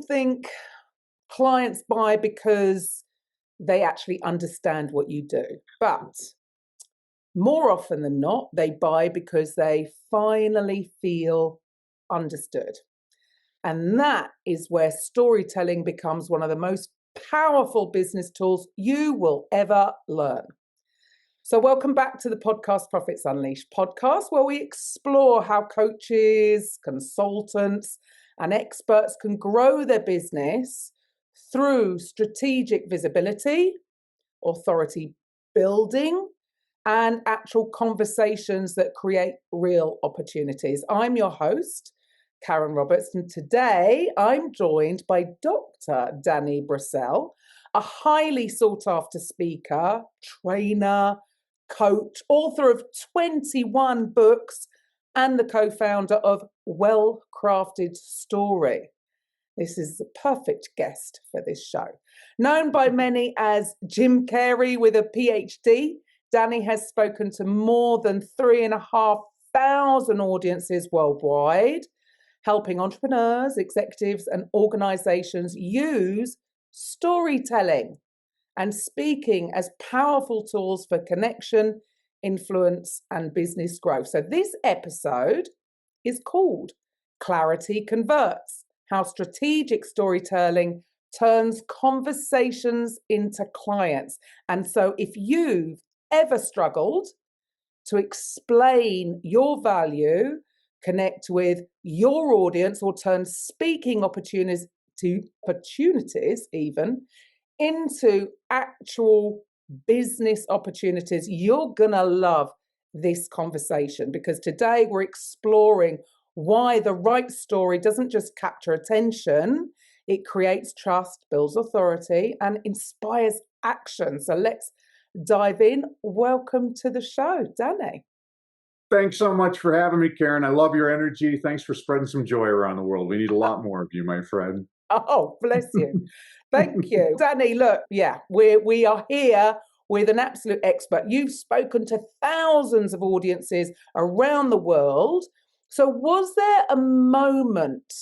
think clients buy because they actually understand what you do. But more often than not, they buy because they finally feel understood. And that is where storytelling becomes one of the most powerful business tools you will ever learn. So welcome back to the Podcast Profits Unleashed podcast, where we explore how coaches, consultants, and experts can grow their business through strategic visibility, authority building, and actual conversations that create real opportunities. I'm your host, Karen Roberts, and today I'm joined by Dr. Danny Brassell, a highly sought after speaker, trainer, coach, author of 21 books, and the co-founder of Well Crafted Story. This is the perfect guest for this show. Known by many as Jim Carrey with a PhD, Danny has spoken to more than 3,500 audiences worldwide, helping entrepreneurs, executives, and organizations use storytelling and speaking as powerful tools for connection, influence, and business growth. So this episode is called Clarity Converts: How Strategic Storytelling Turns Conversations into Clients. And so if you've ever struggled to explain your value, connect with your audience, or turn speaking opportunities even into actual business opportunities, you're gonna love this conversation, because today we're exploring why the right story doesn't just capture attention, it creates trust, builds authority, and inspires action. So let's dive in. Welcome to the show, Danny. Thanks so much for having me, Karen. I love your energy. Thanks for spreading some joy around the world. We need a lot more of you, my friend. Oh, bless you. Thank you. Danny, look, we are here with an absolute expert. You've spoken to thousands of audiences around the world. So was there a moment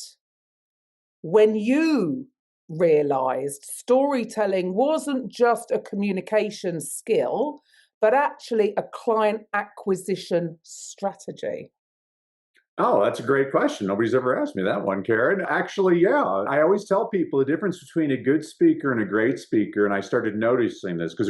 when you realized storytelling wasn't just a communication skill, but actually a client acquisition strategy? Oh, that's a great question. Nobody's ever asked me that one, Karen. Actually, yeah. I always tell people the difference between a good speaker and a great speaker, and I started noticing this because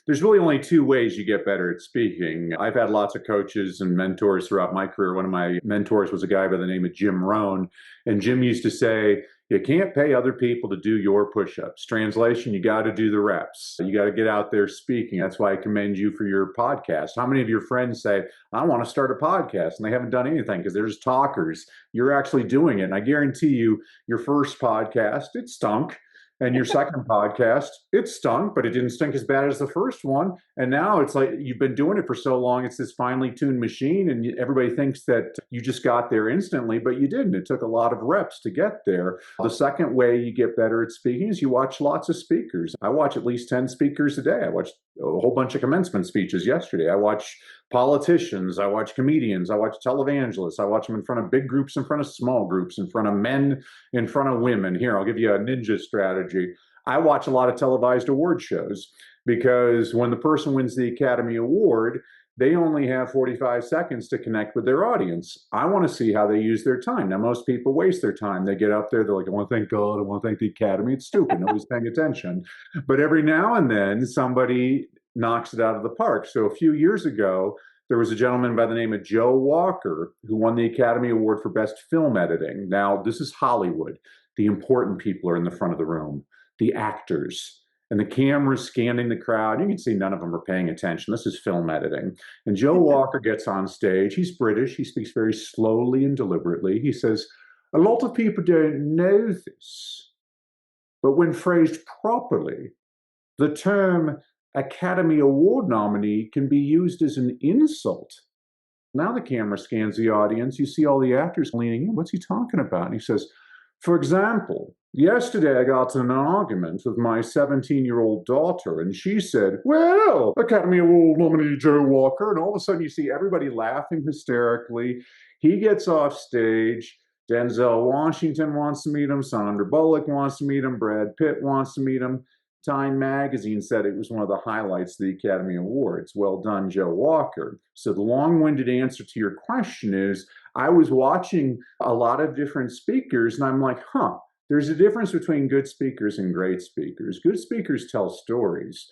there's really only two ways you get better at speaking. I've had lots of coaches and mentors throughout my career. One of my mentors was a guy by the name of Jim Rohn, and Jim used to say, you can't pay other people to do your push-ups. Translation, you got to do the reps. You got to get out there speaking. That's why I commend you for your podcast. How many of your friends say, I want to start a podcast, and they haven't done anything because they're just talkers? You're actually doing it. And I guarantee you, your first podcast, it stunk. And your second podcast, it stunk, but it didn't stink as bad as the first one. And now it's like you've been doing it for so long, it's this finely tuned machine, and everybody thinks that you just got there instantly, but you didn't. It took a lot of reps to get there. The second way you get better at speaking is you watch lots of speakers. I watch at least 10 speakers a day. I watched a whole bunch of commencement speeches yesterday. I watch politicians, I watch comedians, I watch televangelists, I watch them in front of big groups, in front of small groups, in front of men, in front of women. Here, I'll give you a ninja strategy. I watch a lot of televised award shows because when the person wins the Academy Award, they only have 45 seconds to connect with their audience. I want to see how they use their time. Now, most people waste their time. They get up there, they're like, I want to thank God, I want to thank the Academy. It's stupid. Nobody's paying attention. But every now and then, somebody knocks it out of the park. So a few years ago, there was a gentleman by the name of Joe Walker who won the Academy Award for Best Film Editing. Now, this is Hollywood. The important people are in the front of the room, the actors. And the camera's scanning the crowd. You can see none of them are paying attention. This is film editing. And Joe Walker gets on stage. He's British. He speaks very slowly and deliberately. He says, a lot of people don't know this, but when phrased properly, the term Academy Award nominee can be used as an insult. Now the camera scans the audience. You see all the actors leaning in. What's he talking about? And he says, for example, yesterday I got in an argument with my 17-year-old daughter, and she said, well, Academy Award nominee Joe Walker. And all of a sudden you see everybody laughing hysterically. He gets off stage. Denzel Washington wants to meet him. Sandra Bullock wants to meet him. Brad Pitt wants to meet him. Time magazine said it was one of the highlights of the Academy Awards. Well done, Joe Walker. So the long-winded answer to your question is, I was watching a lot of different speakers, and I'm like, there's a difference between good speakers and great speakers. Good speakers tell stories.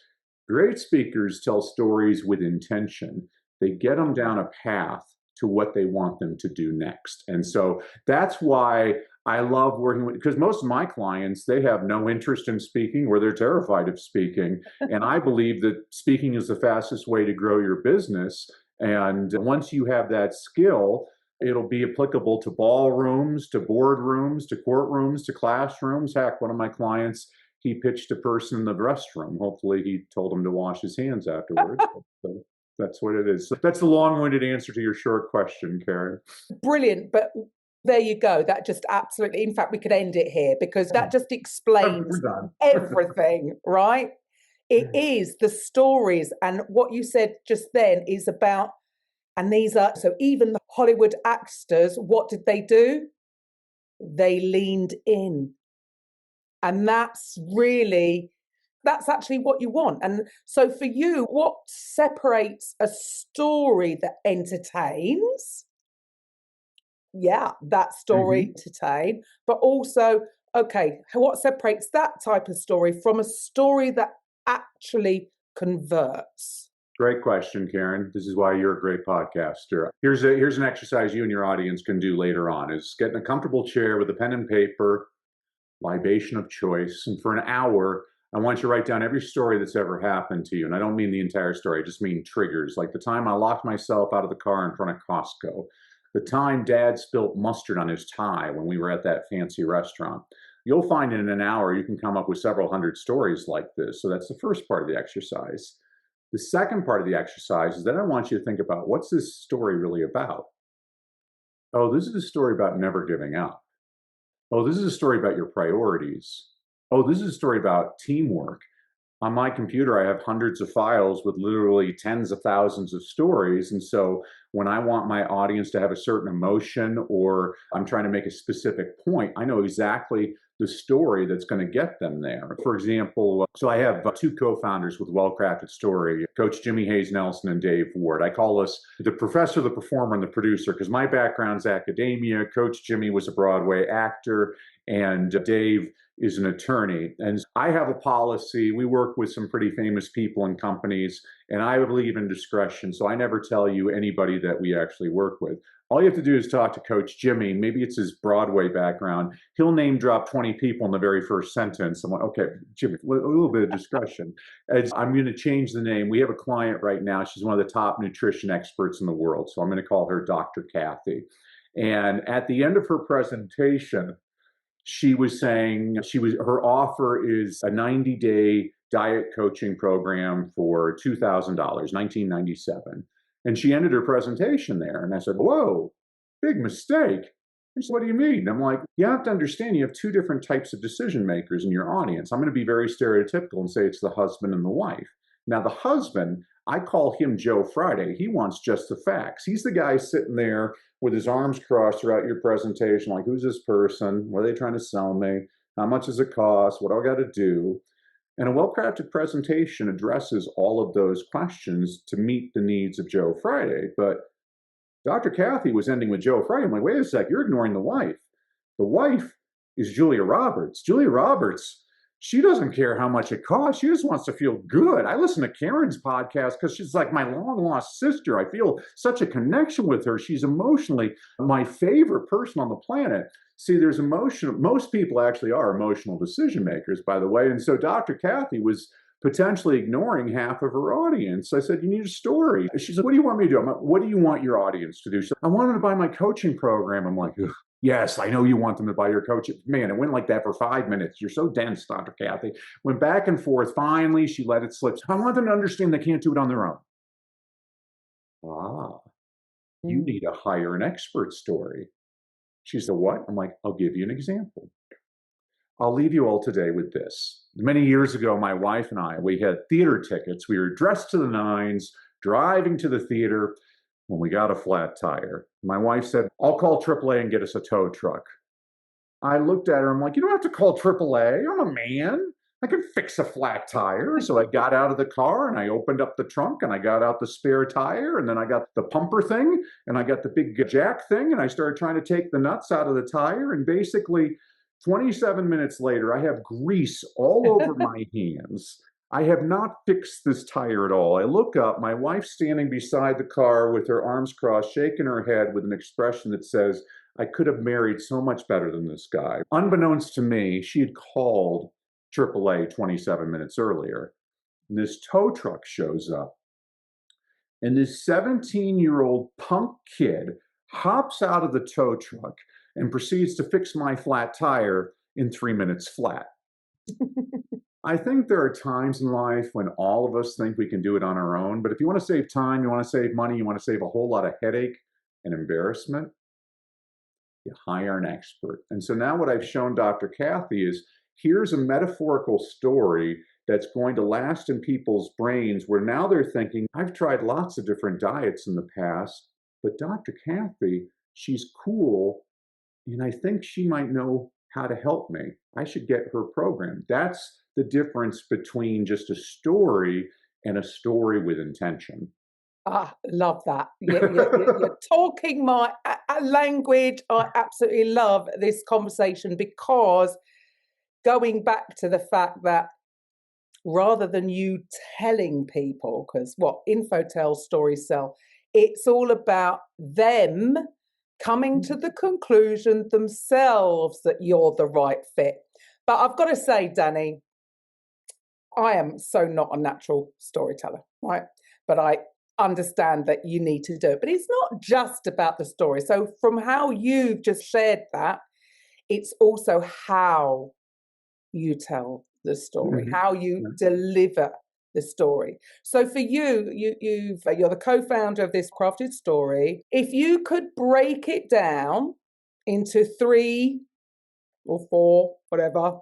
Great speakers tell stories with intention. They get them down a path to what they want them to do next. And so that's why I love working with, because most of my clients, they have no interest in speaking or they're terrified of speaking. And I believe that speaking is the fastest way to grow your business. And once you have that skill, it'll be applicable to ballrooms, to boardrooms, to courtrooms, to classrooms. Heck, one of my clients, he pitched a person in the restroom. Hopefully he told him to wash his hands afterwards. So that's what it is. So that's the long-winded answer to your short question, Karen. Brilliant. But there you go. That just absolutely, in fact, we could end it here because that just explains everything, right? It is the stories. And what you said just then is about, and these are, so even the Hollywood actors, what did they do? They leaned in. And that's actually what you want. And so for you, what separates a story that entertains? Yeah, that story entertain, but also, okay, what separates that type of story from a story that actually converts? Great question, Karen. This is why you're a great podcaster. Here's an exercise you and your audience can do later on, is get in a comfortable chair with a pen and paper, libation of choice. And for an hour, I want you to write down every story that's ever happened to you. And I don't mean the entire story, I just mean triggers. Like the time I locked myself out of the car in front of Costco, the time Dad spilt mustard on his tie when we were at that fancy restaurant. You'll find in an hour you can come up with several hundred stories like this. So that's the first part of the exercise. The second part of the exercise is that I want you to think about, what's this story really about? Oh, this is a story about never giving up. Oh, this is a story about your priorities. Oh, this is a story about teamwork. On my computer, I have hundreds of files with literally tens of thousands of stories. And so when I want my audience to have a certain emotion, or I'm trying to make a specific point, I know exactly the story that's going to get them there. For example, so I have two co-founders with Well Crafted Story, Coach Jimmy Hayes Nelson and Dave Ward. I call us the professor, the performer, and the producer, because my background's academia. Coach Jimmy was a Broadway actor, and Dave is an attorney. And I have a policy. We work with some pretty famous people and companies, and I believe in discretion. So I never tell you anybody that we actually work with. All you have to do is talk to Coach Jimmy. Maybe it's his Broadway background. He'll name drop 20 people in the very first sentence. I'm like, okay, Jimmy, a little bit of discretion. I'm going to change the name. We have a client right now. She's one of the top nutrition experts in the world. So I'm going to call her Dr. Kathy. And at the end of her presentation, she was saying her offer is a 90-day diet coaching program for $2,000, $1997. And she ended her presentation there. And I said, whoa, big mistake. She said, what do you mean? I'm like, you have to understand you have two different types of decision makers in your audience. I'm going to be very stereotypical and say it's the husband and the wife. Now, the husband, I call him Joe Friday. He wants just the facts. He's the guy sitting there with his arms crossed throughout your presentation, like, who's this person? What are they trying to sell me? How much does it cost? What do I got to do? And a well-crafted presentation addresses all of those questions to meet the needs of Joe Friday. But Dr. Kathy was ending with Joe Friday. I'm like, wait a sec, you're ignoring the wife. The wife is Julia Roberts. Julia Roberts, she doesn't care how much it costs. She just wants to feel good. I listen to Karen's podcast because she's like my long-lost sister. I feel such a connection with her. She's emotionally my favorite person on the planet. See, there's emotion. Most people actually are emotional decision makers, by the way. And so Dr. Kathy was potentially ignoring half of her audience. I said, you need a story. She said, what do you want me to do? I'm like, what do you want your audience to do? She said, I want them to buy my coaching program. I'm like, ugh. Yes, I know you want them to buy your coaching. Man, it went like that for 5 minutes. You're so dense, Dr. Kathy. Went back and forth. Finally, she let it slip. I want them to understand they can't do it on their own. You need to hire an expert story. She said, what? I'm like, I'll give you an example. I'll leave you all today with this. Many years ago, my wife and I, we had theater tickets. We were dressed to the nines, driving to the theater. when we got a flat tire. My wife said, I'll call AAA and get us a tow truck. I looked at her, I'm like, you don't have to call AAA. I'm a man. I can fix a flat tire. So I got out of the car and I opened up the trunk and I got out the spare tire and then I got the pumper thing and I got the big jack thing and I started trying to take the nuts out of the tire. And basically, 27 minutes later, I have grease all over my hands. I have not fixed this tire at all. I look up, my wife's standing beside the car with her arms crossed, shaking her head with an expression that says, I could have married so much better than this guy. Unbeknownst to me, she had called AAA 27 minutes earlier. And this tow truck shows up. And this 17-year-old punk kid hops out of the tow truck and proceeds to fix my flat tire in 3 minutes flat. I think there are times in life when all of us think we can do it on our own. But if you want to save time, you want to save money, you want to save a whole lot of headache and embarrassment, you hire an expert. And so now what I've shown Dr. Kathy is here's a metaphorical story that's going to last in people's brains where now they're thinking, I've tried lots of different diets in the past, but Dr. Kathy, she's cool, and I think she might know how to help me. I should get her program. That's the difference between just a story and a story with intention. Ah, love that. You're talking my language. I absolutely love this conversation because going back to the fact that rather than you telling people, because what info tells, stories sell, it's all about them coming to the conclusion themselves that you're the right fit. But I've got to say, Danny, I am so not a natural storyteller, right? But I understand that you need to do it. But it's not just about the story. So from how you've just shared that, it's also how you tell the story, how you deliver the story. So for you're the co-founder of this crafted story. If you could break it down into 3 or 4, whatever,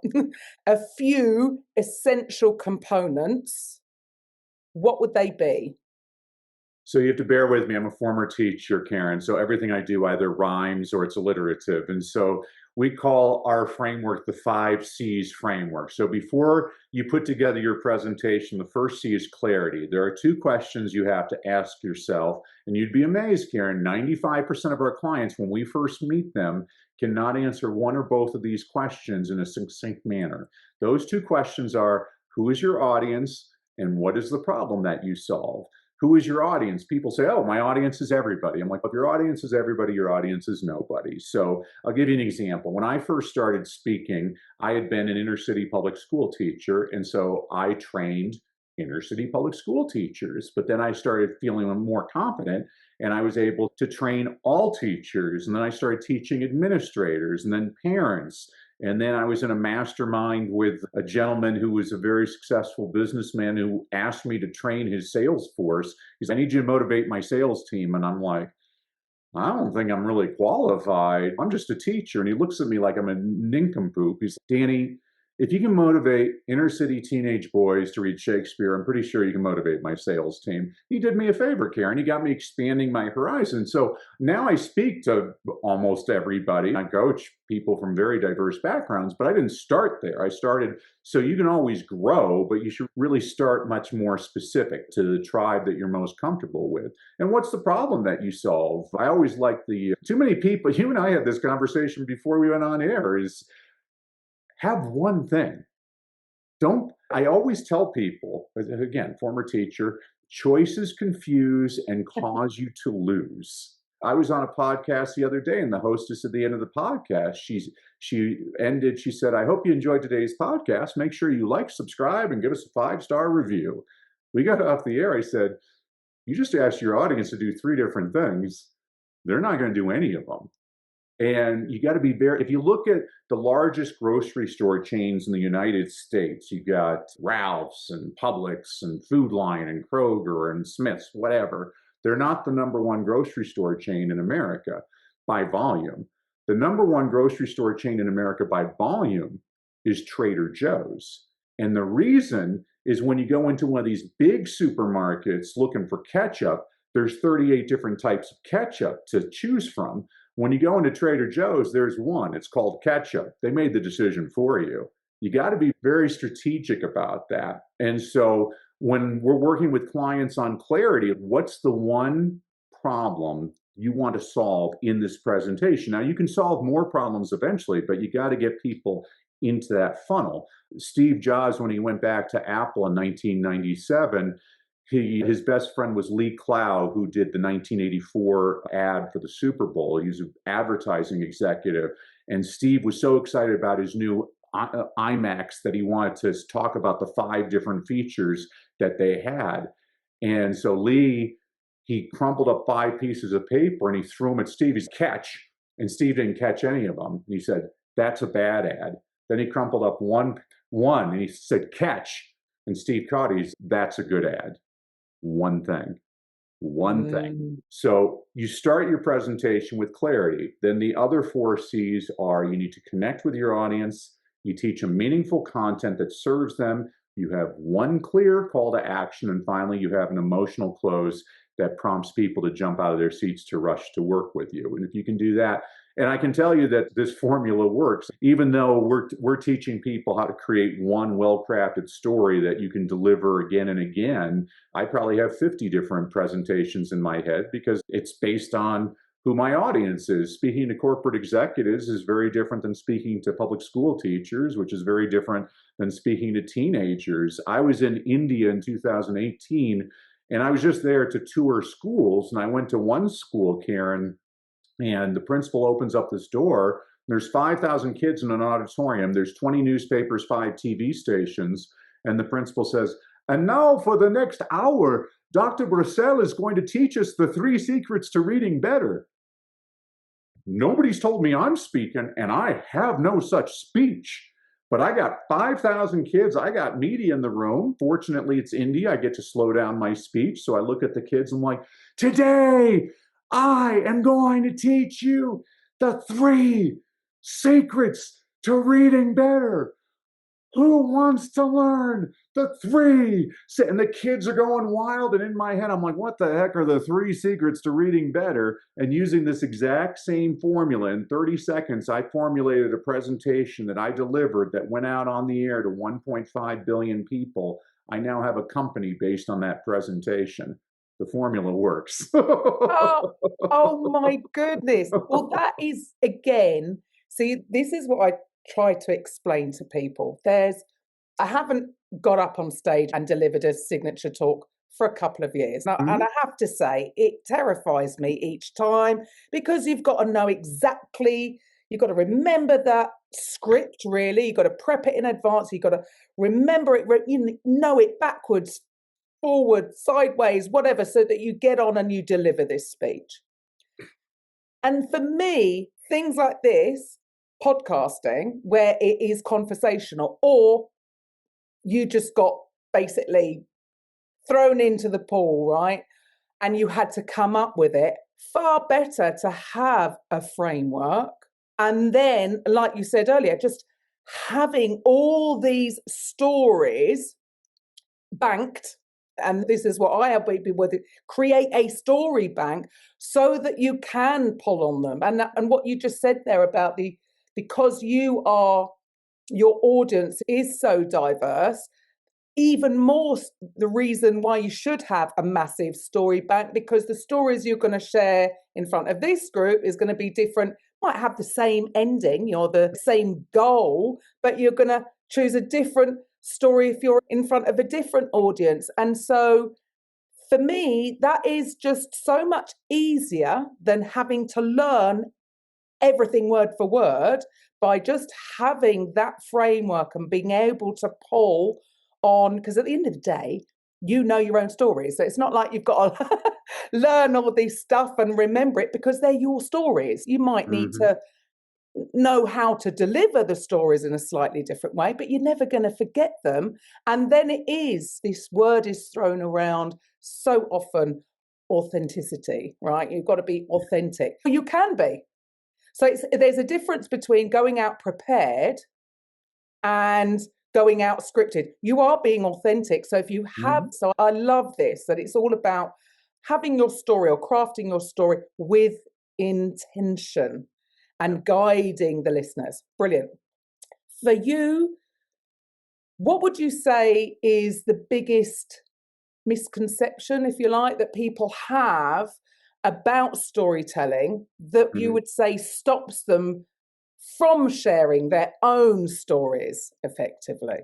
a few essential components, what would they be? So you have to bear with me. I'm a former teacher, Karen. So everything I do either rhymes or it's alliterative. And so we call our framework the 5 C's framework. So before you put together your presentation, the first C is clarity. There are 2 questions you have to ask yourself. And you'd be amazed, Karen, 95% of our clients, when we first meet them, cannot answer one or both of these questions in a succinct manner. Those 2 questions are, who is your audience and what is the problem that you solve? Who is your audience? People say, oh, my audience is everybody. I'm like, if your audience is everybody, your audience is nobody. So I'll give you an example. When I first started speaking, I had been an inner city public school teacher. And so I trained inner city public school teachers. But then I started feeling more confident and I was able to train all teachers. And then I started teaching administrators and then parents. And then I was in a mastermind with a gentleman who was a very successful businessman who asked me to train his sales force. He said, I need you to motivate my sales team. And I'm like, I don't think I'm really qualified. I'm just a teacher. And he looks at me like I'm a nincompoop. He's like, Danny, if you can motivate inner city teenage boys to read Shakespeare, I'm pretty sure you can motivate my sales team. He did me a favor, Karen. He got me expanding my horizon. So now I speak to almost everybody. I coach people from very diverse backgrounds, but I didn't start there. I started, so you can always grow, but you should really start much more specific to the tribe that you're most comfortable with. And what's the problem that you solve? I always like too many people, you and I had this conversation before we went on air, is have one thing. I always tell people, again, former teacher, choices confuse and cause you to lose. I was on a podcast the other day and the hostess at the end of the podcast, she said, I hope you enjoyed today's podcast. Make sure you like, subscribe, and give us a 5-star review. We got off the air. I said, you just asked your audience to do 3 different things. They're not going to do any of them. And you got to be if you look at the largest grocery store chains in the United States, you got Ralph's and Publix and Food Lion and Kroger and Smith's, whatever. They're not the number 1 grocery store chain in America by volume. The number 1 grocery store chain in America by volume is Trader Joe's. And the reason is when you go into one of these big supermarkets looking for ketchup, there's 38 different types of ketchup to choose from. When you go into Trader Joe's, there's one. It's called ketchup. They made the decision for you. You got to be very strategic about that. And so when we're working with clients on clarity, what's the one problem you want to solve in this presentation? Now, you can solve more problems eventually, but you got to get people into that funnel. Steve Jobs, when he went back to Apple in 1997, his best friend was Lee Clow, who did the 1984 ad for the Super Bowl. He was an advertising executive. And Steve was so excited about his new iMacs that he wanted to talk about the 5 different features that they had. And so Lee, he crumpled up 5 pieces of paper and he threw them at Steve. He's catch. And Steve didn't catch any of them. And he said, that's a bad ad. Then he crumpled up one and he said, catch. And Steve caught it. That's a good ad. One thing. So you start your presentation with clarity. Then the other 4 C's are you need to connect with your audience. You teach them meaningful content that serves them. You have one clear call to action. And finally, you have an emotional close that prompts people to jump out of their seats to rush to work with you. And if you can do that, and I can tell you that this formula works, even though we're teaching people how to create one well-crafted story that you can deliver again and again. I probably have 50 different presentations in my head because it's based on who my audience is. Speaking to corporate executives is very different than speaking to public school teachers, which is very different than speaking to teenagers. I was in India in 2018, and I was just there to tour schools. And I went to one school, Karen, and the principal opens up this door. There's 5,000 kids in an auditorium. There's 20 newspapers, 5 TV stations. And the principal says, and now for the next hour, Dr. Brassell is going to teach us the 3 secrets to reading better. Nobody's told me I'm speaking, and I have no such speech. But I got 5,000 kids. I got media in the room. Fortunately, it's India. I get to slow down my speech. So I look at the kids and I'm like, today, I am going to teach you the 3 secrets to reading better. Who wants to learn the 3? And the kids are going wild. And in my head, I'm like, what the heck are the 3 secrets to reading better? And using this exact same formula in 30 seconds, I formulated a presentation that I delivered that went out on the air to 1.5 billion people. I now have a company based on that presentation. The formula works. Oh my goodness. Well, that is, again, see, this is what I try to explain to people. I haven't got up on stage and delivered a signature talk for a couple of years. Now, and I have to say, it terrifies me each time because you've got to know exactly, you've got to remember that script, really. You've got to prep it in advance. You've got to remember it, you know it backwards, forward, sideways, whatever, so that you get on and you deliver this speech. And for me, things like this, podcasting, where it is conversational, or you just got basically thrown into the pool, right? And you had to come up with it. Far better to have a framework. And then, like you said earlier, just having all these stories banked. And this is what I have people with it, create a story bank so that you can pull on them. And what you just said there about because your audience is so diverse, even more the reason why you should have a massive story bank, because the stories you're going to share in front of this group is going to be different, might have the same ending, the same goal, but you're going to choose a different story if you're in front of a different audience. And so for me, that is just so much easier than having to learn everything word for word, by just having that framework and being able to pull on, because at the end of the day, you know your own stories. So it's not like you've got to learn all this stuff and remember it, because they're your stories. You might need to know how to deliver the stories in a slightly different way, but you're never going to forget them. And then this word is thrown around so often, authenticity, right? You've got to be authentic. You can be. So there's a difference between going out prepared and going out scripted. You are being authentic. So if you have, so I love this, that it's all about having your story or crafting your story with intention and guiding the listeners. Brilliant. For you, what would you say is the biggest misconception, if you like, that people have about storytelling that you would say stops them from sharing their own stories effectively?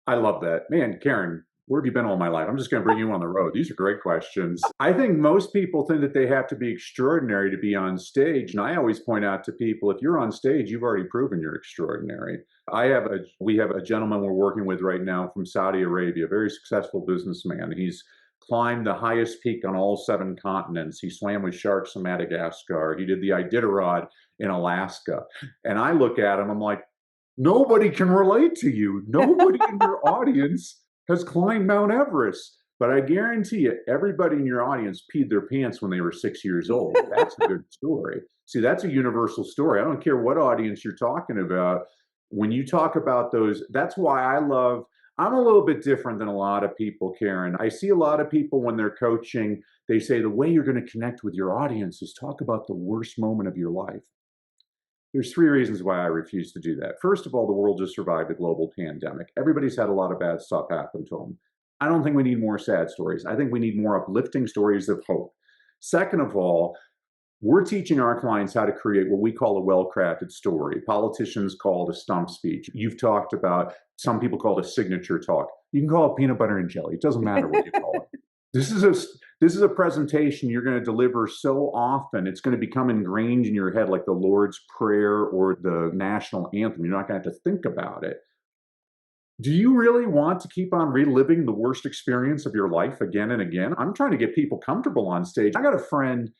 I love that. Man, Karen, where have you been all my life? I'm just going to bring you on the road. These are great questions. I think most people think that they have to be extraordinary to be on stage. And I always point out to people, if you're on stage, you've already proven you're extraordinary. We have a gentleman we're working with right now from Saudi Arabia, a very successful businessman. He's climbed the highest peak on all 7 continents. He swam with sharks in Madagascar. He did the Iditarod in Alaska. And I look at him, I'm like, nobody can relate to you. Nobody in your audience has climbed Mount Everest. But I guarantee you, everybody in your audience peed their pants when they were 6 years old. That's a good story. See, that's a universal story. I don't care what audience you're talking about. When you talk about those, that's why I'm a little bit different than a lot of people, Karen. I see a lot of people when they're coaching, they say the way you're going to connect with your audience is talk about the worst moment of your life. There's 3 reasons why I refuse to do that. First of all, the world just survived a global pandemic. Everybody's had a lot of bad stuff happen to them. I don't think we need more sad stories. I think we need more uplifting stories of hope. Second of all, we're teaching our clients how to create what we call a well-crafted story. Politicians call it a stump speech. You've talked about, some people call it a signature talk. You can call it peanut butter and jelly. It doesn't matter what you call it. This is a presentation you're going to deliver so often, it's going to become ingrained in your head like the Lord's Prayer or the national anthem. You're not going to have to think about it. Do you really want to keep on reliving the worst experience of your life again and again? I'm trying to get people comfortable on stage. I got a friend,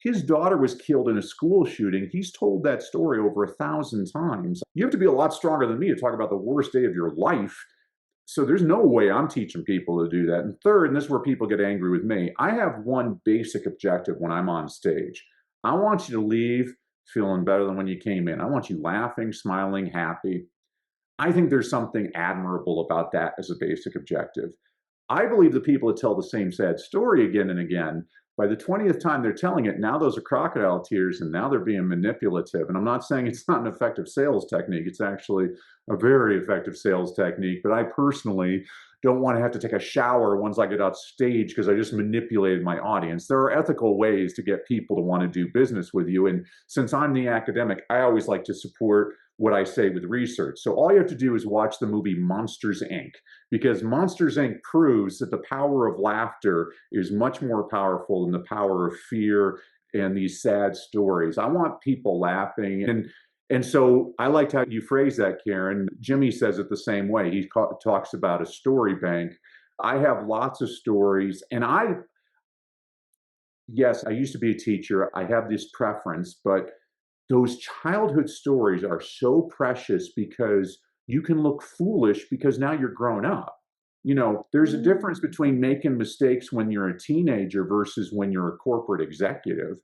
his daughter was killed in a school shooting. He's told that story over 1,000 times. You have to be a lot stronger than me to talk about the worst day of your life. So there's no way I'm teaching people to do that. And third, and this is where people get angry with me, I have one basic objective when I'm on stage. I want you to leave feeling better than when you came in. I want you laughing, smiling, happy. I think there's something admirable about that as a basic objective. I believe the people that tell the same sad story again and again, by the 20th time they're telling it, now those are crocodile tears and now they're being manipulative. And I'm not saying it's not an effective sales technique. It's actually a very effective sales technique. But I personally don't want to have to take a shower once I get off stage because I just manipulated my audience. There are ethical ways to get people to want to do business with you. And since I'm the academic, I always like to support what I say with research. So all you have to do is watch the movie Monsters, Inc. because Monsters, Inc. proves that the power of laughter is much more powerful than the power of fear and these sad stories. I want people laughing. And so I liked how you phrase that, Karen. Jimmy says it the same way. He talks about a story bank. I have lots of stories. And yes, I used to be a teacher. I have this preference, but those childhood stories are so precious because you can look foolish because now you're grown up. You know, there's a difference between making mistakes when you're a teenager versus when you're a corporate executive.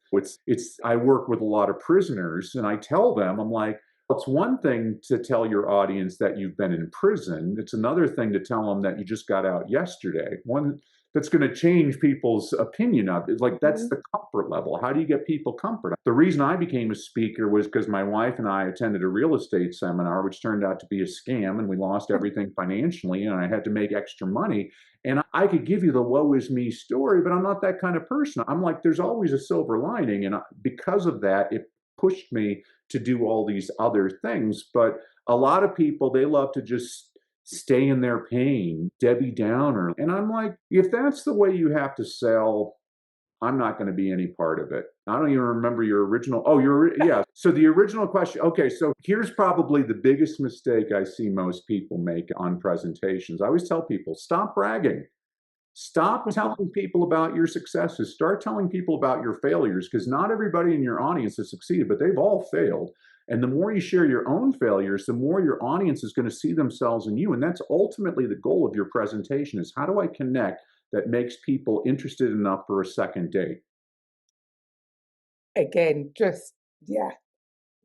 I work with a lot of prisoners and I tell them, I'm like, it's one thing to tell your audience that you've been in prison. It's another thing to tell them that you just got out yesterday. One that's going to change people's opinion of it. Like, that's the comfort level. How do you get people comfort? The reason I became a speaker was because my wife and I attended a real estate seminar, which turned out to be a scam, and we lost everything financially, and I had to make extra money. And I could give you the woe is me story, but I'm not that kind of person. I'm like, there's always a silver lining. And because of that, it pushed me to do all these other things. But a lot of people, they love to just stay in their pain, Debbie Downer. And I'm like, if that's the way you have to sell, I'm not going to be any part of it. I don't even remember your original. Yeah. So the original question. Okay. So here's probably the biggest mistake I see most people make on presentations. I always tell people, stop bragging. Stop telling people about your successes. Start telling people about your failures, because not everybody in your audience has succeeded, but they've all failed. And the more you share your own failures, the more your audience is going to see themselves in you. And that's ultimately the goal of your presentation, is how do I connect that makes people interested enough for a second date? Again, yeah.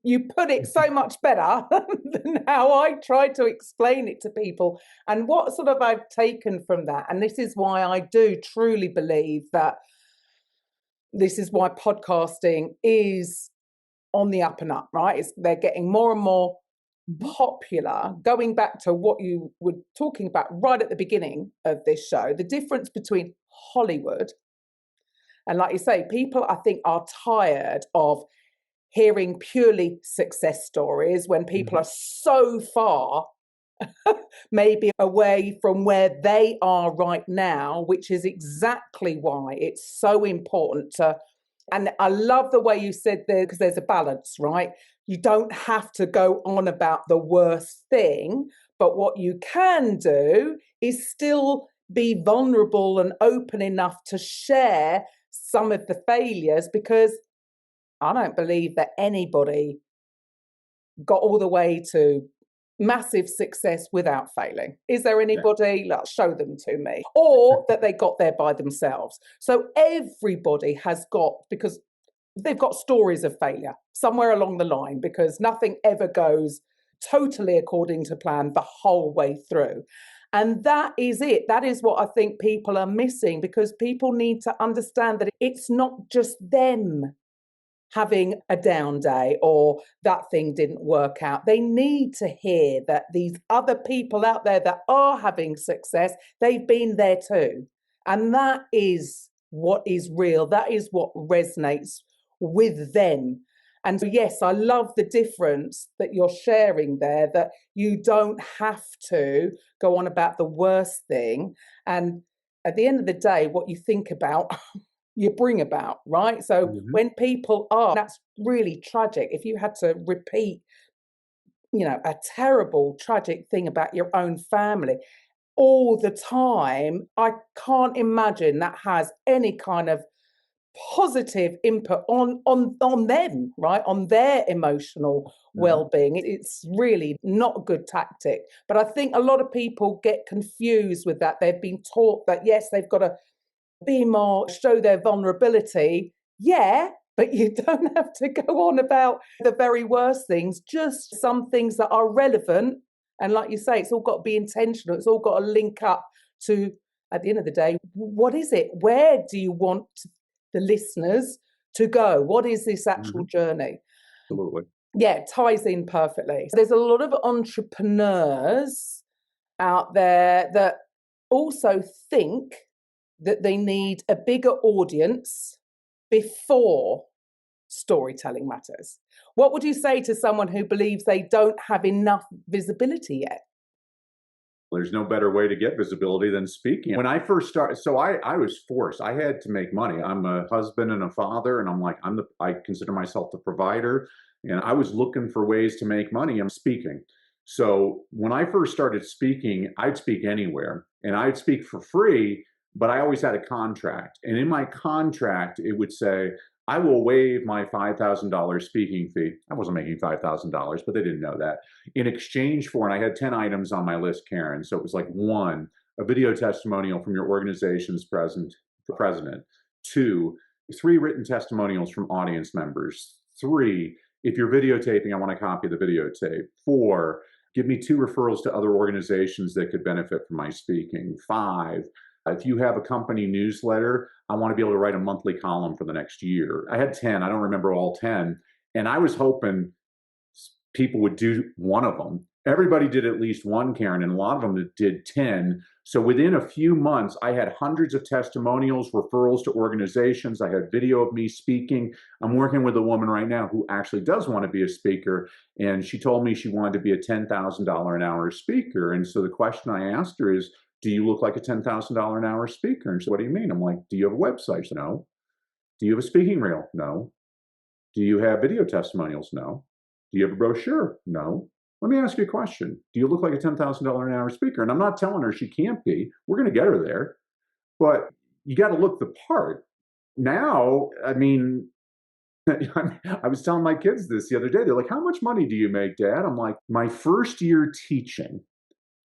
You put it so much better than how I try to explain it to people. And what sort of I've taken from that, and this is why I do truly believe that This is why podcasting is on the up and up, right? They're getting more and more popular. Going back to what you were talking about right at the beginning of this show, the difference between Hollywood and, like you say, people, I think, are tired of hearing purely success stories when people are so far maybe away from where they are right now, which is exactly why it's so important to. And I love the way you said there, because there's a balance, right? You don't have to go on about the worst thing, but what you can do is still be vulnerable and open enough to share some of the failures, because I don't believe that anybody got all the way to massive success without failing. Is there anybody? Like, show them to me. Or that they got there by themselves. So everybody has got, because they've got stories of failure somewhere along the line, because nothing ever goes totally according to plan the whole way through. And that is it. That is what I think people are missing, because people need to understand that it's not just them having a down day or that thing didn't work out. They need to hear that these other people out there that are having success, they've been there too. And that is what is real. That is what resonates with them. And so, yes, I love the difference that you're sharing there, that you don't have to go on about the worst thing. And at the end of the day, what you think about, you bring about, right? So when people are, that's really tragic. If you had to repeat, a terrible, tragic thing about your own family all the time, I can't imagine that has any kind of positive input on them, right? On their emotional well-being. It's really not a good tactic. But I think a lot of people get confused with that. They've been taught that, yes, they've got to be more, show their vulnerability. Yeah, but you don't have to go on about the very worst things, just some things that are relevant. And like you say, it's all got to be intentional. It's all got to link up to, at the end of the day, what is it? Where do you want the listeners to go? What is this actual journey? Absolutely. Yeah, it ties in perfectly. There's a lot of entrepreneurs out there that also think that they need a bigger audience before storytelling matters. What would you say to someone who believes they don't have enough visibility yet? There's no better way to get visibility than speaking. When I first started, so I was forced. I had to make money. I'm a husband and a father, and I'm like, I consider myself the provider, and I was looking for ways to make money. I'm speaking. So when I first started speaking, I'd speak anywhere, and I'd speak for free, but I always had a contract. And in my contract, it would say, I will waive my $5,000 speaking fee. I wasn't making $5,000, but they didn't know that. In exchange for, and I had 10 items on my list, Karen. So it was like 1, a video testimonial from your organization's president. 2, 3 written testimonials from audience members. 3, if you're videotaping, I want a copy of the videotape. 4, give me 2 referrals to other organizations that could benefit from my speaking. 5, if you have a company newsletter, I want to be able to write a monthly column for the next year. I had 10. I don't remember all 10. And I was hoping people would do one of them. Everybody did at least one, Karen, and a lot of them did 10. So within a few months, I had hundreds of testimonials, referrals to organizations. I had video of me speaking. I'm working with a woman right now who actually does want to be a speaker. And she told me she wanted to be a $10,000 an hour speaker. And so the question I asked her is, do you look like a $10,000 an hour speaker? And she said, what do you mean? I'm like, do you have a website? She said, no. Do you have a speaking reel? No. Do you have video testimonials? No. Do you have a brochure? No. Let me ask you a question. Do you look like a $10,000 an hour speaker? And I'm not telling her she can't be. We're going to get her there. But you got to look the part. Now, I mean, I was telling my kids this the other day. They're like, how much money do you make, Dad? I'm like, my first year teaching,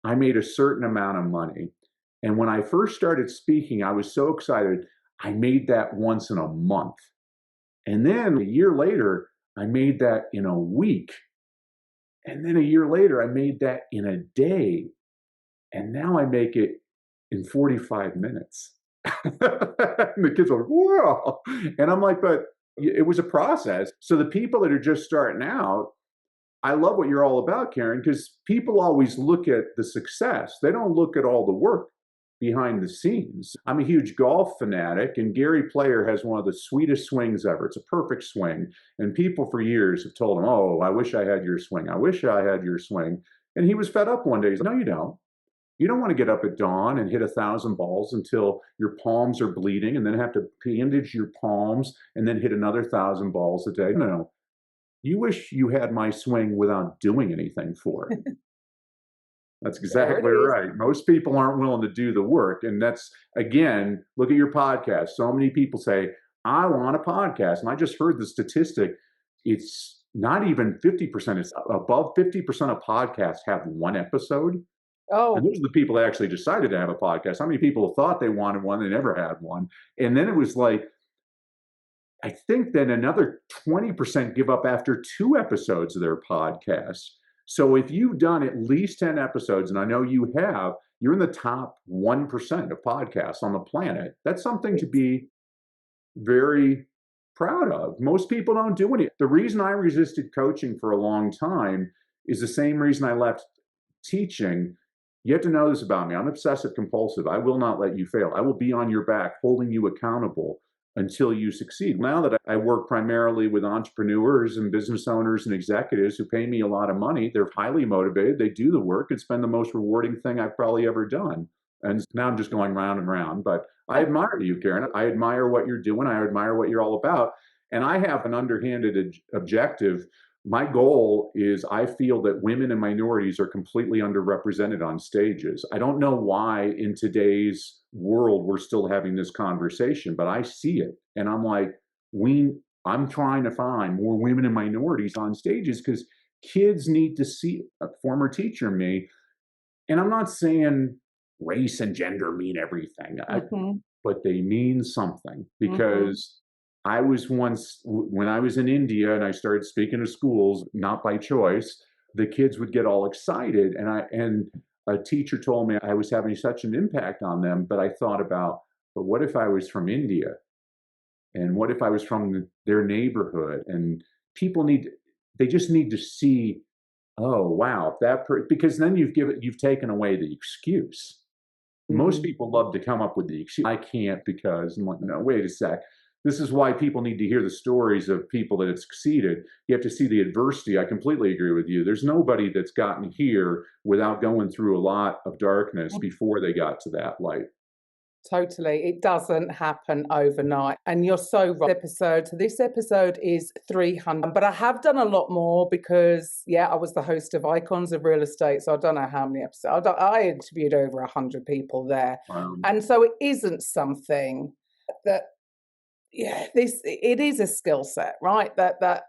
I made a certain amount of money. And when I first started speaking, I was so excited. I made that once in a month. And then a year later, I made that in a week. And then a year later, I made that in a day. And now I make it in 45 minutes. And the kids are like, whoa. And I'm like, but it was a process. So the people that are just starting out, I love what you're all about, Karen, because people always look at the success. They don't look at all the work behind the scenes. I'm a huge golf fanatic, and Gary Player has one of the sweetest swings ever. It's a perfect swing. And people for years have told him, oh, I wish I had your swing. I wish I had your swing. And he was fed up one day. He's like, no, you don't. You don't want to get up at dawn and hit 1,000 balls until your palms are bleeding and then have to bandage your palms and then hit another 1,000 balls a day. No, you wish you had my swing without doing anything for it. That's exactly right. Most people aren't willing to do the work. And that's, again, look at your podcast. So many people say, I want a podcast. And I just heard the statistic. It's not even 50%. It's above 50% of podcasts have one episode. Oh, And those are the people that actually decided to have a podcast. How many people thought they wanted one? They never had one. And then it was like, I think then another 20% give up after 2 episodes of their podcast. So if you've done at least 10 episodes, and I know you have, you're in the top 1% of podcasts on the planet. That's something to be very proud of. Most people don't do it. The reason I resisted coaching for a long time is the same reason I left teaching. You have to know this about me. I'm obsessive compulsive. I will not let you fail. I will be on your back, holding you accountable until you succeed. Now that I work primarily with entrepreneurs and business owners and executives who pay me a lot of money, they're highly motivated. They do the work. It's been the most rewarding thing I've probably ever done. And now I'm just going round and round. But I admire you, Karen. I admire what you're doing. I admire what you're all about. And I have an underhanded objective. My goal is I feel that women and minorities are completely underrepresented on stages. I don't know why in today's world we're still having this conversation, but I see it. And I'm like, I'm trying to find more women and minorities on stages because kids need to see. A former teacher, me, and I'm not saying race and gender mean everything, but they mean something because I was once, when I was in India and I started speaking to schools, not by choice, the kids would get all excited. And a teacher told me I was having such an impact on them, but I thought about, but what if I was from India? And what if I was from their neighborhood? And people they just need to see, oh, wow, because then you've taken away the excuse. Most people love to come up with the excuse. I can't because, I'm like, no, wait a sec. This is why people need to hear the stories of people that have succeeded. You have to see the adversity. I completely agree with you. There's nobody that's gotten here without going through a lot of darkness before they got to that light. Totally. It doesn't happen overnight. And you're so right. This episode is 300, but I have done a lot more because, I was the host of Icons of Real Estate. So I don't know how many episodes. I interviewed over 100 people there. Wow. And so it isn't something that, it is a skill set, right? That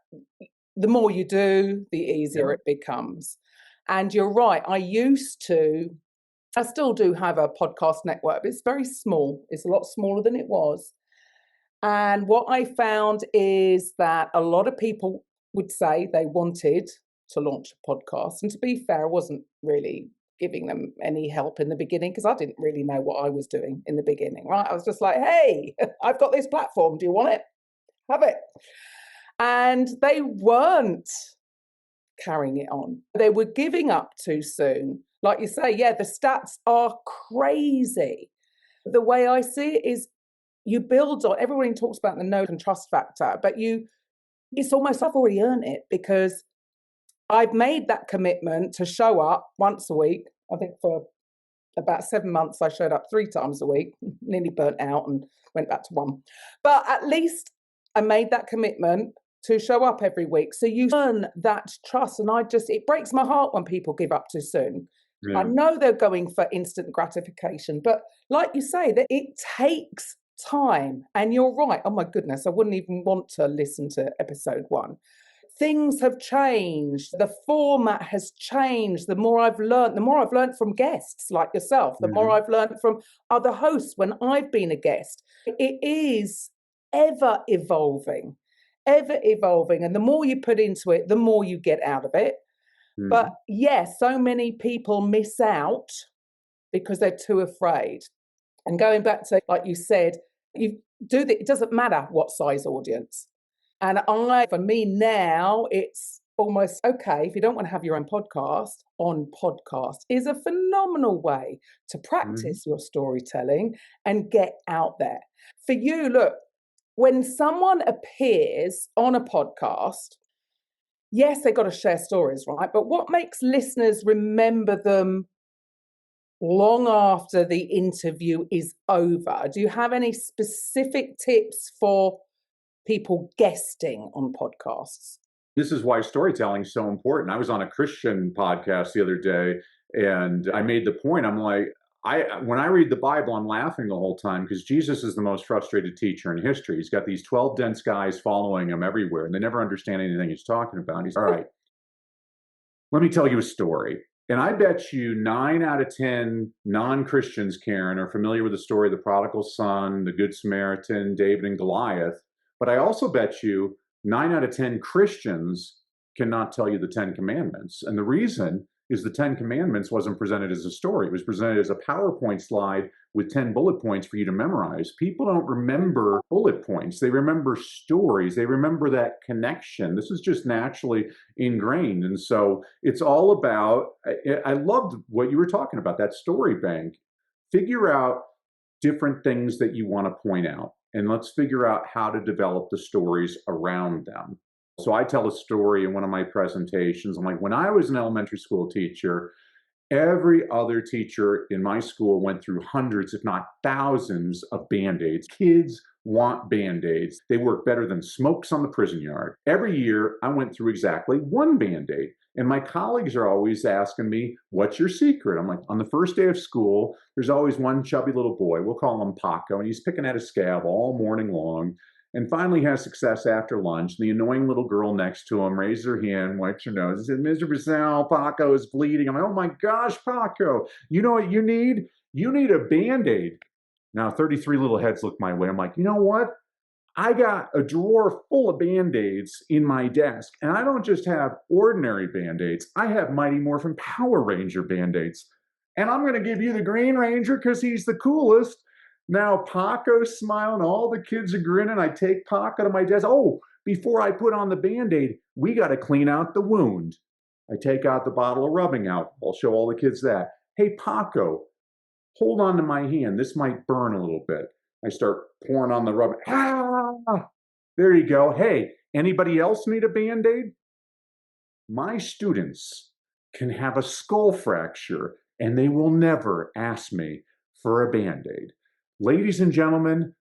the more you do, the easier it becomes. And you're right. I still do have a podcast network, but it's very small. It's a lot smaller than it was. And what I found is that a lot of people would say they wanted to launch a podcast. And to be fair, I wasn't really giving them any help in the beginning because I didn't really know what I was doing in the beginning, right? I was just like, hey, I've got this platform. Do you want it? Have it. And they weren't carrying it on. They were giving up too soon. Like you say, the stats are crazy. The way I see it is you build on, everybody talks about the know and trust factor, but it's almost I've already earned it because I've made that commitment to show up once a week. I think for about 7 months, I showed up 3 times a week, nearly burnt out and went back to 1. But at least I made that commitment to show up every week. So you earn that trust. And it breaks my heart when people give up too soon. I know they're going for instant gratification, but like you say, that it takes time. And you're right. Oh my goodness, I wouldn't even want to listen to episode 1. Things have changed. The format has changed. The more I've learned from guests like yourself, the more I've learned from other hosts when I've been a guest. It is ever evolving. And the more you put into it, the more you get out of it. But so many people miss out because they're too afraid. And going back to, like you said, you do that, it doesn't matter what size audience. And for me now, it's almost okay, if you don't want to have your own podcast, on podcast is a phenomenal way to practice your storytelling and get out there. For you, look, when someone appears on a podcast, yes, they've got to share stories, right? But what makes listeners remember them long after the interview is over? Do you have any specific tips for people guesting on podcasts? This is why storytelling is so important. I was on a Christian podcast the other day, and I made the point. I'm like, when I read the Bible, I'm laughing the whole time because Jesus is the most frustrated teacher in history. He's got these 12 dense guys following him everywhere, and they never understand anything he's talking about. He's all right. Let me tell you a story. And I bet you 9 out of 10 non-Christians, Karen, are familiar with the story of the prodigal son, the Good Samaritan, David and Goliath. But I also bet you 9 out of 10 Christians cannot tell you the 10 Commandments. And the reason is the 10 Commandments wasn't presented as a story. It was presented as a PowerPoint slide with 10 bullet points for you to memorize. People don't remember bullet points. They remember stories. They remember that connection. This is just naturally ingrained. And so it's all about, I loved what you were talking about, that story bank. Figure out different things that you want to point out, and let's figure out how to develop the stories around them. So I tell a story in one of my presentations. I'm like, when I was an elementary school teacher, every other teacher in my school went through hundreds, if not thousands, of Band-Aids. Kids want Band-Aids. They work better than smokes on the prison yard. Every year, I went through exactly one Band-Aid. And my colleagues are always asking me, what's your secret? I'm like, on the first day of school, there's always one chubby little boy. We'll call him Paco. And he's picking at a scab all morning long. And finally has success after lunch. The annoying little girl next to him raised her hand, wiped her nose, and said, Mr. Brassell, Paco is bleeding. I'm like, oh my gosh, Paco, you know what you need? You need a Band-Aid. Now, 33 little heads look my way. I'm like, you know what? I got a drawer full of Band-Aids in my desk. And I don't just have ordinary Band-Aids. I have Mighty Morphin Power Ranger Band-Aids. And I'm going to give you the Green Ranger because he's the coolest. Now Paco's smiling, all the kids are grinning. I take Paco to my desk. Oh, before I put on the Band-Aid, we got to clean out the wound. I take out the bottle of rubbing alcohol. I'll show all the kids that. Hey, Paco, hold on to my hand. This might burn a little bit. I start pouring on the rubbing. Ah, there you go. Hey, anybody else need a Band-Aid? My students can have a skull fracture, and they will never ask me for a Band-Aid. Ladies and gentlemen,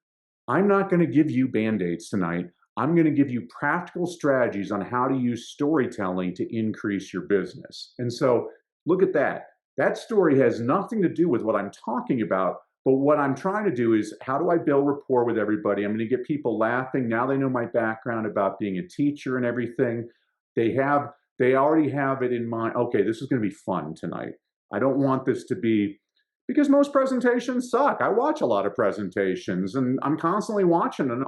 I'm not going to give you Band-Aids tonight. I'm going to give you practical strategies on how to use storytelling to increase your business. And so look at that. That story has nothing to do with what I'm talking about, but what I'm trying to do is how do I build rapport with everybody? I'm going to get people laughing. Now they know my background about being a teacher and everything. They already have it in mind. Okay, this is going to be fun tonight. I don't want this to be, because most presentations suck. I watch a lot of presentations and I'm constantly watching, and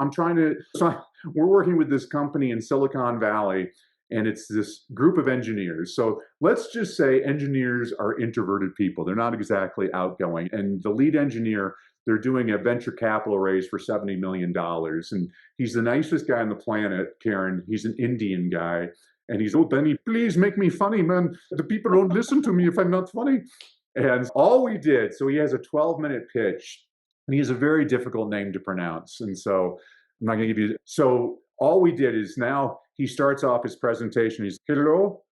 we're working with this company in Silicon Valley, and it's this group of engineers. So let's just say engineers are introverted people. They're not exactly outgoing. And the lead engineer, they're doing a venture capital raise for $70 million. And he's the nicest guy on the planet, Karen. He's an Indian guy. And he's, oh, Benny, please make me funny, man. The people don't listen to me if I'm not funny. And all we did, so he has a 12-minute pitch, and he has a very difficult name to pronounce. And so I'm not going to give you, so all we did is now he starts off his presentation. He's, hello,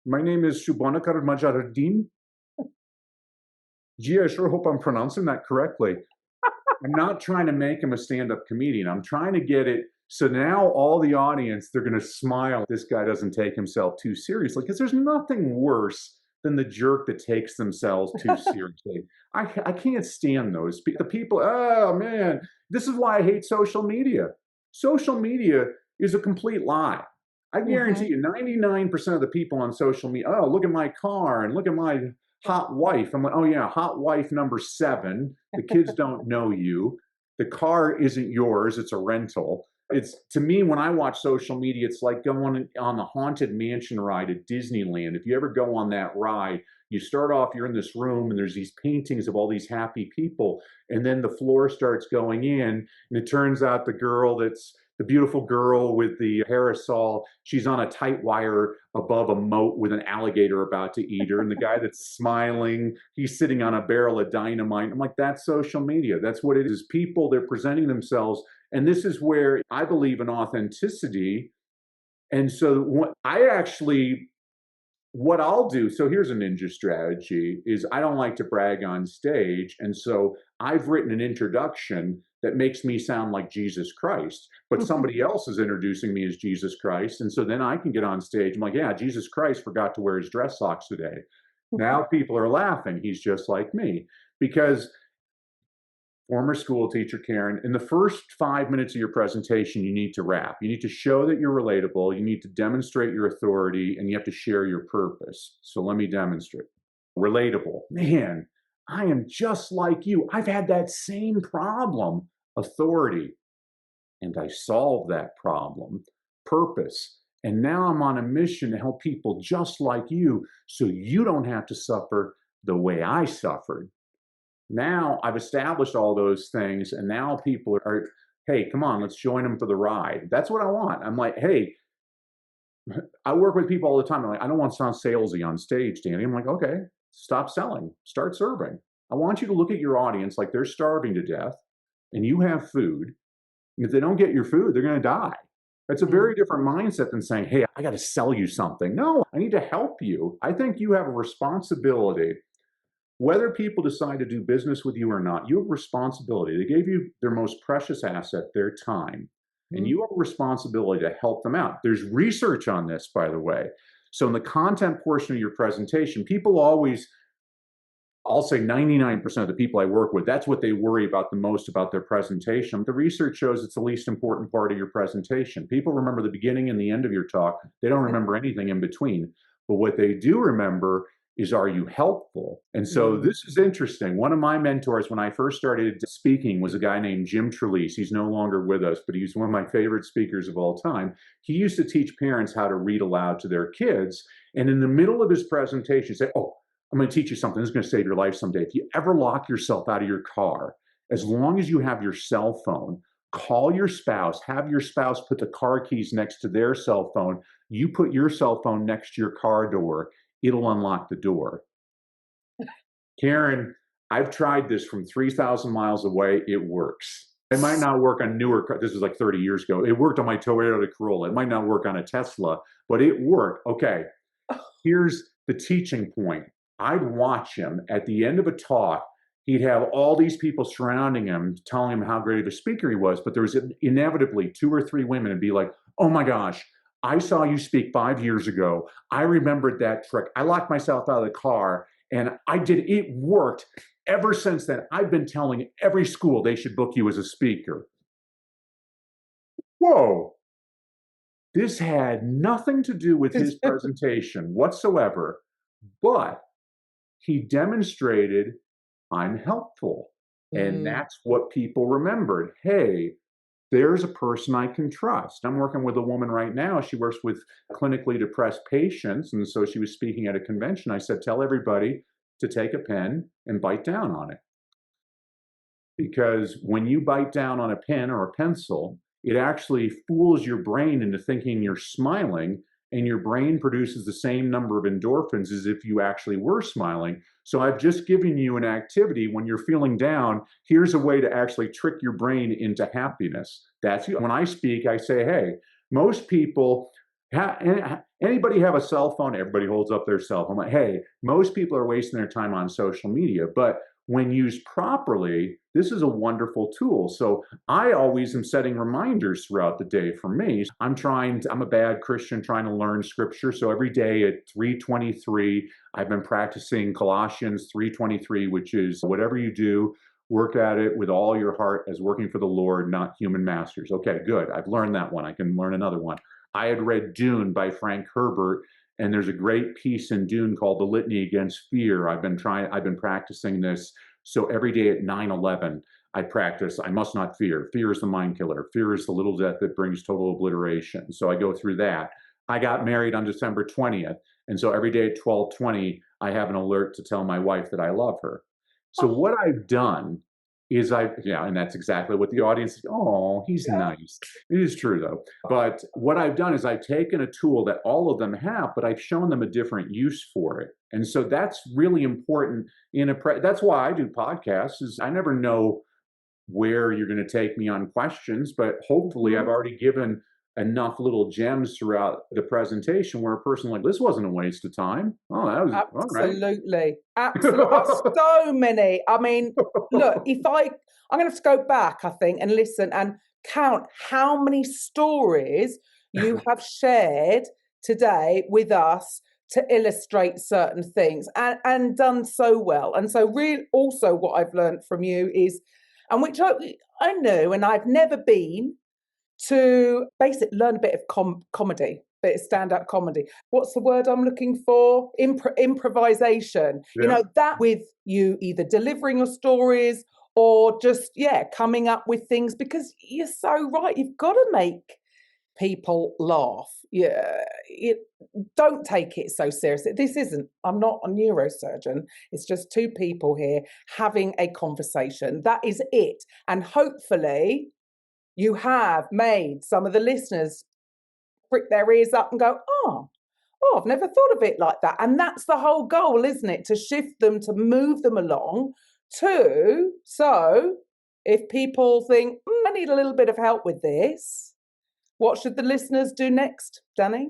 my name is Shubhanakar Majaruddin. Gee, I sure hope I'm pronouncing that correctly. I'm not trying to make him a stand-up comedian. I'm trying to get it. So now all the audience, they're going to smile. This guy doesn't take himself too seriously, because there's nothing worse than the jerk that takes themselves too seriously. I can't stand those. The people, oh man, this is why I hate social media. Social media is a complete lie. I guarantee you 99% of the people on social media, oh, look at my car and look at my hot wife. I'm like, oh yeah, hot wife number 7. The kids don't know you. The car isn't yours, it's a rental. It's, to me, when I watch social media, it's like going on the Haunted Mansion ride at Disneyland. If you ever go on that ride, you start off, you're in this room and there's these paintings of all these happy people. And then the floor starts going in, and it turns out the girl that's the beautiful girl with the parasol, she's on a tight wire above a moat with an alligator about to eat her. And the guy that's smiling, he's sitting on a barrel of dynamite. I'm like, that's social media. That's what it is. People, they're presenting themselves. And this is where I believe in authenticity. And so what I'll do, so here's a ninja strategy, is I don't like to brag on stage. And so I've written an introduction that makes me sound like Jesus Christ, but somebody else is introducing me as Jesus Christ. And so then I can get on stage. I'm like, yeah, Jesus Christ forgot to wear his dress socks today. Now people are laughing. He's just like me. Because former school teacher, Karen, in the first 5 minutes of your presentation, you need to rap. You need to show that you're relatable. You need to demonstrate your authority, and you have to share your purpose. So let me demonstrate. Relatable. Man, I am just like you. I've had that same problem. Authority. And I solved that problem. Purpose. And now I'm on a mission to help people just like you so you don't have to suffer the way I suffered. Now I've established all those things, and now people are, hey, come on, let's join them for the ride. That's what I want. I'm like, hey, I work with people all the time. I'm like, I don't want to sound salesy on stage, Danny. I'm like, okay, stop selling, start serving. I want you to look at your audience like they're starving to death, and you have food. And if they don't get your food, they're going to die. That's a very different mindset than saying, hey, I got to sell you something. No, I need to help you. I think you have a responsibility. Whether people decide to do business with you or not, you have a responsibility. They gave you their most precious asset, their time, and you have a responsibility to help them out. There's research on this, by the way. So in the content portion of your presentation, people always, I'll say 99% of the people I work with, that's what they worry about the most about their presentation. The research shows it's the least important part of your presentation. People remember the beginning and the end of your talk. They don't remember anything in between. But what they do remember is, are you helpful? And so this is interesting. One of my mentors when I first started speaking was a guy named Jim Trelease. He's no longer with us, but he's one of my favorite speakers of all time. He used to teach parents how to read aloud to their kids. And in the middle of his presentation, he'd say, oh, I'm going to teach you something. This is going to save your life someday. If you ever lock yourself out of your car, as long as you have your cell phone, call your spouse, have your spouse put the car keys next to their cell phone. You put your cell phone next to your car door. It'll unlock the door. Karen, I've tried this from 3,000 miles away. It works. It might not work on newer cars. This was like 30 years ago. It worked on my Toyota Corolla. It might not work on a Tesla, but it worked. Okay, here's the teaching point. I'd watch him at the end of a talk. He'd have all these people surrounding him, telling him how great of a speaker he was. But there was inevitably 2 or 3 women and be like, oh my gosh, I saw you speak 5 years ago. I remembered that trick. I locked myself out of the car and it worked. Ever since then, I've been telling every school they should book you as a speaker. Whoa. This had nothing to do with his presentation whatsoever, but he demonstrated I'm helpful. And that's what people remembered. Hey, there's a person I can trust. I'm working with a woman right now. She works with clinically depressed patients. And so she was speaking at a convention. I said, tell everybody to take a pen and bite down on it. Because when you bite down on a pen or a pencil, it actually fools your brain into thinking you're smiling, and your brain produces the same number of endorphins as if you actually were smiling. So I've just given you an activity. When you're feeling down, here's a way to actually trick your brain into happiness. That's when I speak, I say, hey, most people, anybody have a cell phone? Everybody holds up their cell phone. I'm like, hey, most people are wasting their time on social media, but when used properly, this is a wonderful tool. So I always am setting reminders throughout the day for me. I'm a bad Christian trying to learn scripture. So every day at 3:23, I've been practicing Colossians 3:23, which is whatever you do, work at it with all your heart as working for the Lord, not human masters. Okay, good. I've learned that one. I can learn another one. I had read Dune by Frank Herbert, and there's a great piece in Dune called The Litany Against Fear. I've been practicing this. So every day at 9:11, I practice, I must not fear. Fear is the mind killer. Fear is the little death that brings total obliteration. So I go through that. I got married on December 20th. And so every day at 12:20, I have an alert to tell my wife that I love her. So what I've done is and that's exactly what the audience is. Oh, he's Yeah. nice. It is true though. But what I've done is I've taken a tool that all of them have, but I've shown them a different use for it. And so that's really important that's why I do podcasts is I never know where you're going to take me on questions, but hopefully I've already given enough little gems throughout the presentation where a person like this wasn't a waste of time. Oh, that was all right. Absolutely. Absolutely. So many. I mean, look, I'm going to have to go back, I think, and listen and count how many stories you have shared today with us to illustrate certain things and done so well. And so really also what I've learned from you is, and which I knew, and I've never been to basically learn a bit of comedy, bit of stand-up comedy. What's the word I'm looking for? Improvisation. Yeah. That with you either delivering your stories or just, coming up with things, because you're so right. You've got to make people laugh. Yeah, don't take it so seriously. I'm not a neurosurgeon. It's just two people here having a conversation. That is it. And hopefully you have made some of the listeners prick their ears up and go, oh, I've never thought of it like that. And that's the whole goal, isn't it? To shift them, to move them along so if people think, I need a little bit of help with this, what should the listeners do next, Danny?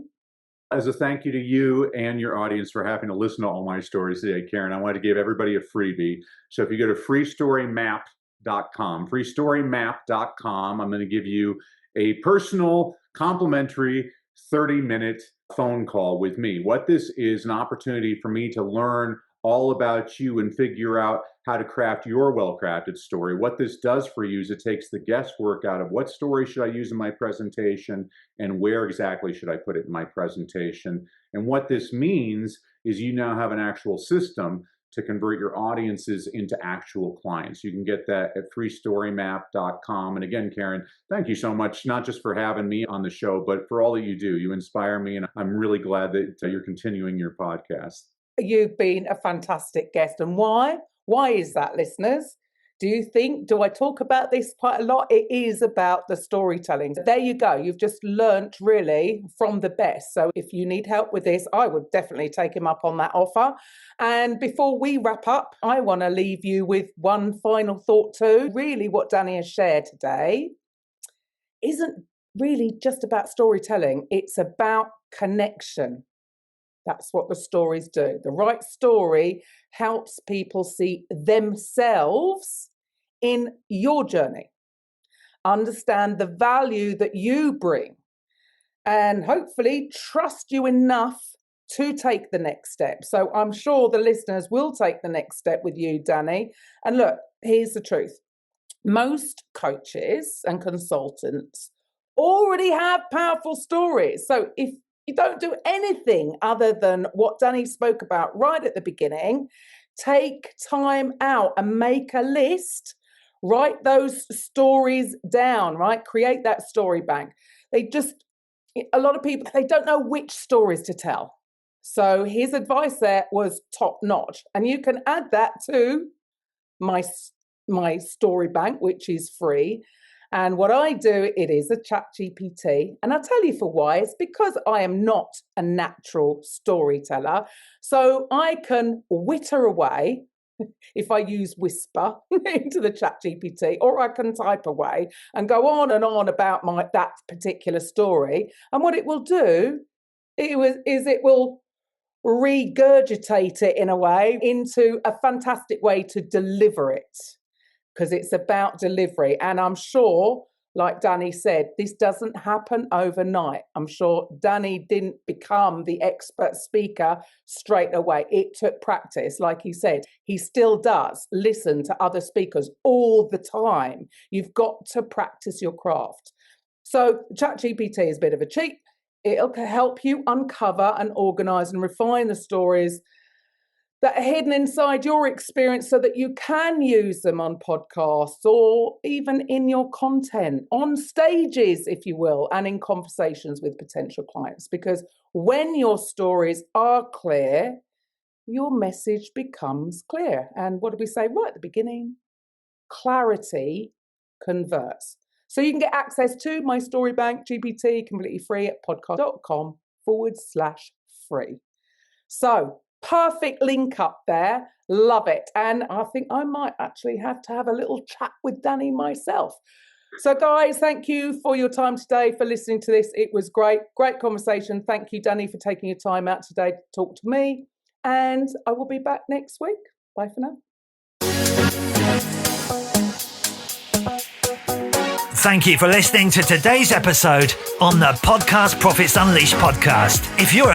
As a thank you to you and your audience for having to listen to all my stories today, Karen, I want to give everybody a freebie. So if you go to freestorymap.com, I'm going to give you a personal, complimentary 30-minute phone call with me. What this is an opportunity for me to learn all about you and figure out how to craft your well-crafted story. What this does for you is it takes the guesswork out of what story should I use in my presentation and where exactly should I put it in my presentation. And what this means is you now have an actual system to convert your audiences into actual clients. You can get that at freestorymap.com. And again, Karen, thank you so much, not just for having me on the show, but for all that you do. You inspire me, and I'm really glad that you're continuing your podcast. You've been a fantastic guest. And why? Why is that, listeners? Do I talk about this quite a lot? It is about the storytelling. There you go. You've just learnt really from the best. So if you need help with this, I would definitely take him up on that offer. And before we wrap up, I want to leave you with one final thought too. Really what Danny has shared today isn't really just about storytelling. It's about connection. That's what the stories do. The right story helps people see themselves in your journey, understand the value that you bring, and hopefully trust you enough to take the next step. So I'm sure the listeners will take the next step with you, Danny. And look, here's the truth. Most coaches and consultants already have powerful stories. So if you don't do anything other than what Danny spoke about right at the beginning, take time out and make a list. Write those stories down, right? Create that story bank. A lot of people, they don't know which stories to tell. So his advice there was top notch. And you can add that to my story bank, which is free. And what I do, it is a chat GPT. And I'll tell you for why. It's because I am not a natural storyteller. So I can witter away if I use Whisper into the chat GPT, or I can type away and go on and on about that particular story. And what it will do is it will regurgitate it in a way into a fantastic way to deliver it, because it's about delivery. And I'm sure, like Danny said, this doesn't happen overnight. I'm sure Danny didn't become the expert speaker straight away. It took practice. Like he said, he still does listen to other speakers all the time. You've got to practice your craft. So ChatGPT is a bit of a cheat. It'll help you uncover and organize and refine the stories that are hidden inside your experience so that you can use them on podcasts or even in your content, on stages, if you will, and in conversations with potential clients. Because when your stories are clear, your message becomes clear. And what did we say right at the beginning? Clarity converts. So you can get access to my Story Bank GPT completely free at podcast.com/free. So perfect link up there. Love it. And I think I might actually have to have a little chat with Danny myself. So guys, thank you for your time today, for listening to this. It was great conversation. Thank you, Danny, for taking your time out today to talk to me. And I will be back next week. Bye for now. Thank you for listening to today's episode on the Podcast Profits Unleashed podcast. If you're